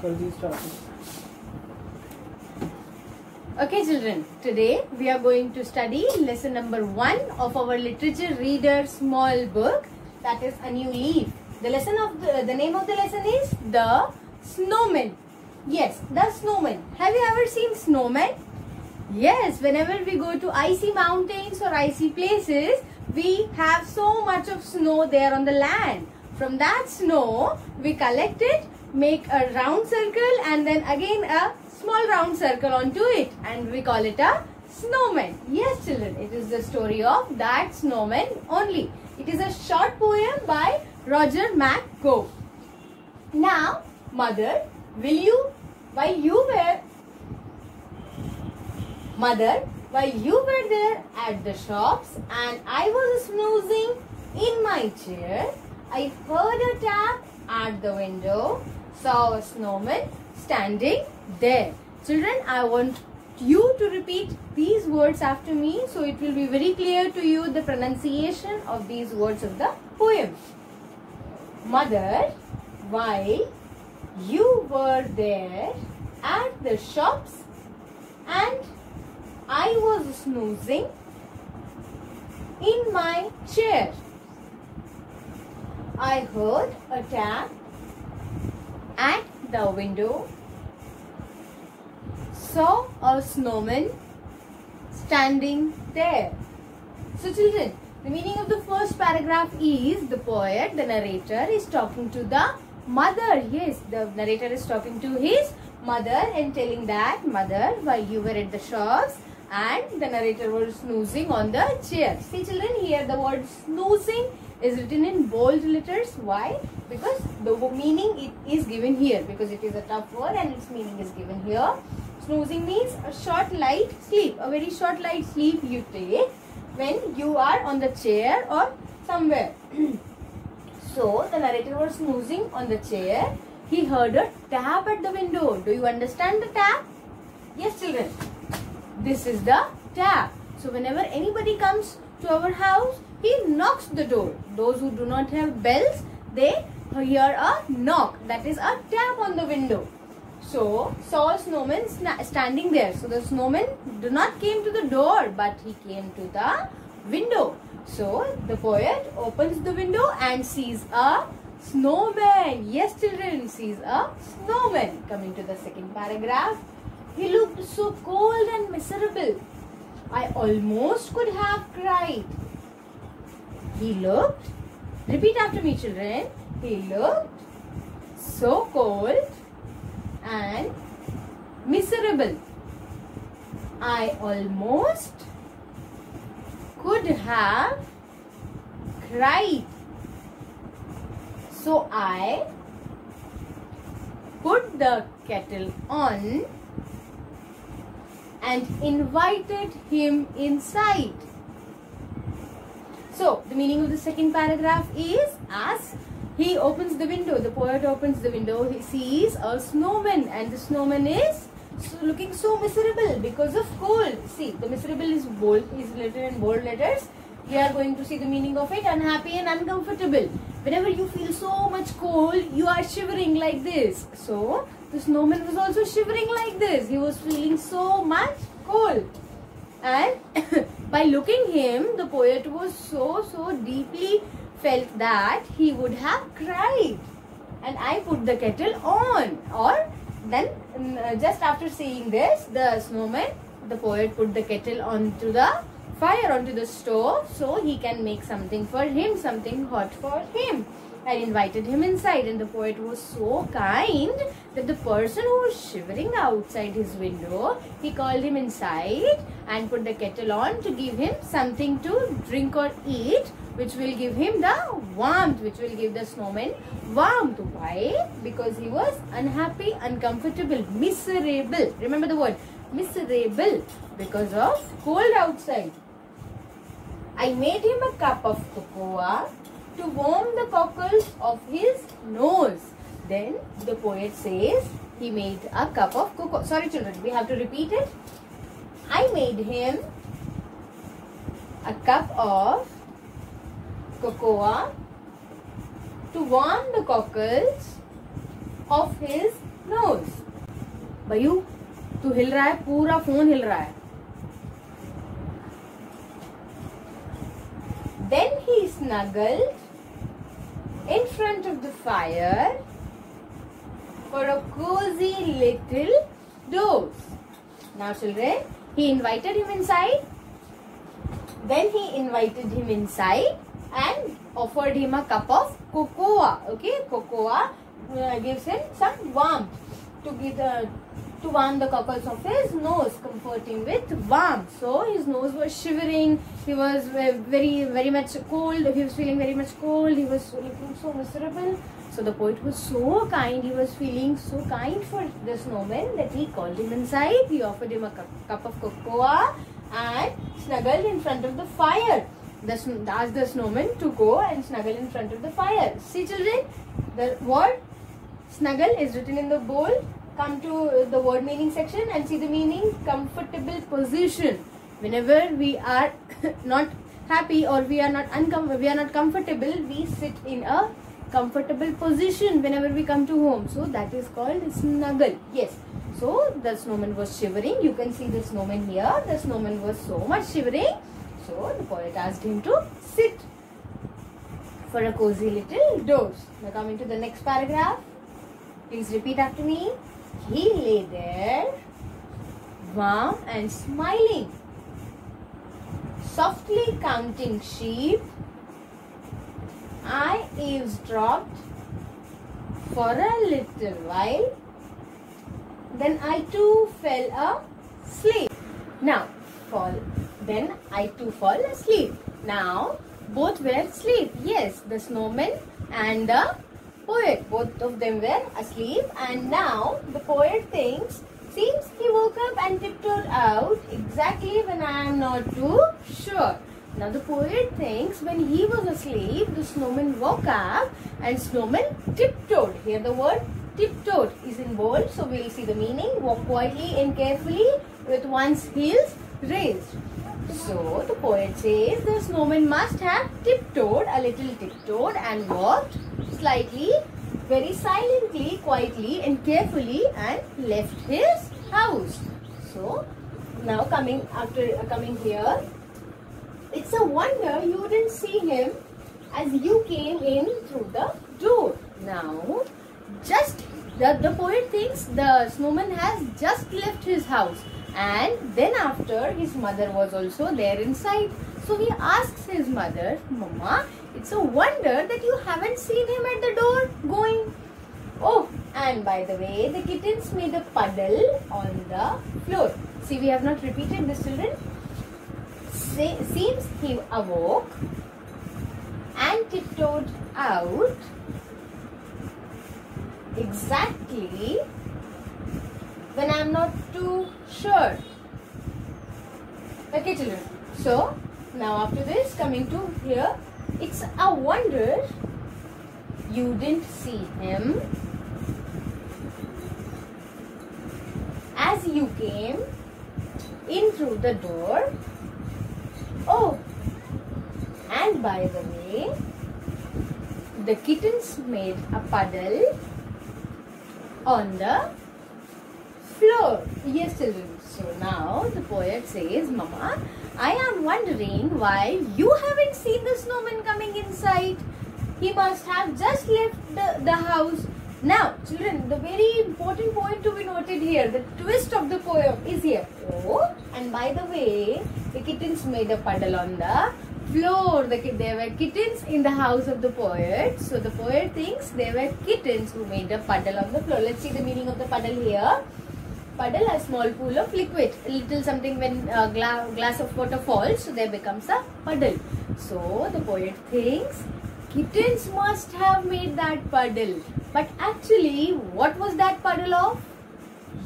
Okay children, today we are going to study lesson number 1 of our literature reader small book, that is A New Leaf. The name of the lesson is The Snowman. Yes, The Snowman. Have you ever seen snowmen? Yes, whenever we go to icy mountains or icy places, we have so much of snow there on the land. From that snow, we collect it, make a round circle and then again a small round circle onto it, and we call it a snowman. Yes children, it is the story of that snowman only. It is a short poem by Roger McGough. Now, mother, while you were there at the shops and I was snoozing in my chair, I heard a tap at the window, saw a snowman standing there. Children, I want you to repeat these words after me so it will be very clear to you the pronunciation of these words of the poem. Mother, while you were there at the shops and I was snoozing in my chair, I heard a tap at the window, saw a snowman standing there. So children, the meaning of the first paragraph is the poet, the narrator, is talking to the mother. Yes, the narrator is talking to his mother and telling that, mother, while you were at the shops and the narrator was snoozing on the chair. See children, here the word snoozing is written in bold letters. Why? Because the meaning it is given here, because it is a tough word and its meaning is given here. Snoozing means a short light sleep, a very short light sleep you take when you are on the chair or somewhere. So the narrator was snoozing on the chair. He heard a tap at the window. Do you understand the tap? Yes children, this is the tap. So whenever anybody comes to our house, he knocks the door. Those who do not have bells, they hear a knock, that is a tap on the window. So, saw a snowman standing there. So, the snowman did not came to the door, but he came to the window. So, the poet opens the window and sees a snowman. Yes, children, sees a snowman. Coming to the second paragraph. He looked so cold and miserable. I almost could have cried. He looked, repeat after me children, he looked so cold and miserable. I almost could have cried. So I put the kettle on and invited him inside. So, the meaning of the second paragraph is, as he opens the window, the poet opens the window, he sees a snowman and the snowman is looking so miserable because of cold. See, the miserable is bold, is written in bold letters. We are going to see the meaning of it, unhappy and uncomfortable. Whenever you feel so much cold, you are shivering like this. So, the snowman was also shivering like this. He was feeling so much cold. And by looking him, the poet was so deeply felt that he would have cried. And I put the kettle on. Or then just after seeing this, the snowman, the poet put the kettle onto the fire, onto the stove, so he can make something for him, something hot for him. I invited him inside, and the poet was so kind that the person who was shivering outside his window, he called him inside and put the kettle on to give him something to drink or eat, which will give him the warmth, which will give the snowman warmth. Why? Because he was unhappy, uncomfortable, miserable. Remember the word miserable, because of cold outside. I made him a cup of cocoa to warm the cockles of his nose. Then the poet says he made a cup of cocoa. Sorry children, we have to repeat it. I made him a cup of cocoa to warm the cockles of his nose. भयू तू हिल रहा है, पूरा phone हिल रहा है. Then he snuggled in front of the fire for a cozy little dose. Now children, he invited him inside. Then he invited him inside and offered him a cup of cocoa. Okay, cocoa gives him some warmth to warm the cockles of his nose, comforting with warmth. So his nose was shivering. He was very much cold. He was feeling very much cold. He was looking so miserable. So the poet was so kind. He was feeling so kind for the snowman that he called him inside. He offered him a cup of cocoa and snuggled in front of the fire. Asked the snowman to go and snuggle in front of the fire. See children, the word snuggle is written in the bold. Come to the word meaning section and see the meaning. Comfortable position. Whenever we are not happy or we are not comfortable, we sit in a comfortable position whenever we come to home. So that is called snuggle. Yes. So the snowman was shivering. You can see the snowman here. The snowman was so much shivering. So the poet asked him to sit for a cozy little dose. Now coming to the next paragraph. Please repeat after me. He lay there, warm and smiling, softly counting sheep. I eavesdropped for a little while, then I too fell asleep. Then I too fall asleep. Now both were asleep. Yes, the snowman and the poet, both of them were asleep. And now the poet thinks, seems he woke up and tiptoed out exactly when I am not too sure. Now the poet thinks when he was asleep, the snowman woke up and snowman tiptoed. Here the word tiptoed is in bold, so we will see the meaning. Walk quietly and carefully with one's heels raised. So the poet says the snowman must have tiptoed, a little tiptoed, and walked slightly, very silently, quietly and carefully, and left his house. So now coming here, it's a wonder you didn't see him as you came in through the door. Now just the poet thinks the snowman has just left his house, and then after his mother was also there inside. So he asks his mother, Mama, it's a wonder that you haven't seen him at the door going. Oh, and by the way, the kittens made a puddle on the floor. See, we have not repeated this, children. Seems he awoke and tiptoed out exactly when I am not too sure. Okay, children. So now after this, coming to here, it's a wonder you didn't see him as you came in through the door. Oh, and by the way, the kittens made a puddle on the floor. Yes, children. So now the poet says, Mama, I am wondering why you haven't seen the snowman coming inside. He must have just left the house. Now, children, the very important point to be noted here, the twist of the poem is here. Oh, and by the way, the kittens made a puddle on the floor. There were kittens in the house of the poet. So the poet thinks there were kittens who made a puddle on the floor. Let's see the meaning of the puddle here. Puddle, a small pool of liquid. A little something when a glass of water falls, so there becomes a puddle. So the poet thinks kittens must have made that puddle. But actually, what was that puddle of?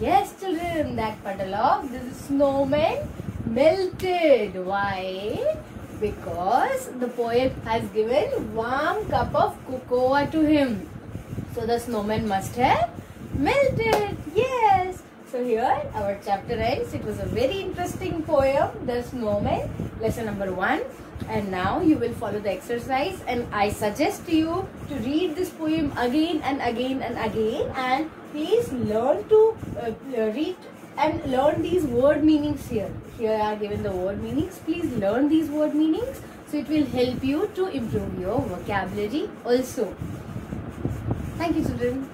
Yes, children, that puddle of the snowman melted. Why? Because the poet has given warm cup of cocoa to him. So the snowman must have melted. Yes. So here our chapter ends. It was a very interesting poem, The Snowman. Lesson number 1. And now you will follow the exercise, and I suggest you to read this poem again and again and again, and please learn to read and learn these word meanings here. Here are given the word meanings. Please learn these word meanings, so it will help you to improve your vocabulary also. Thank you, children.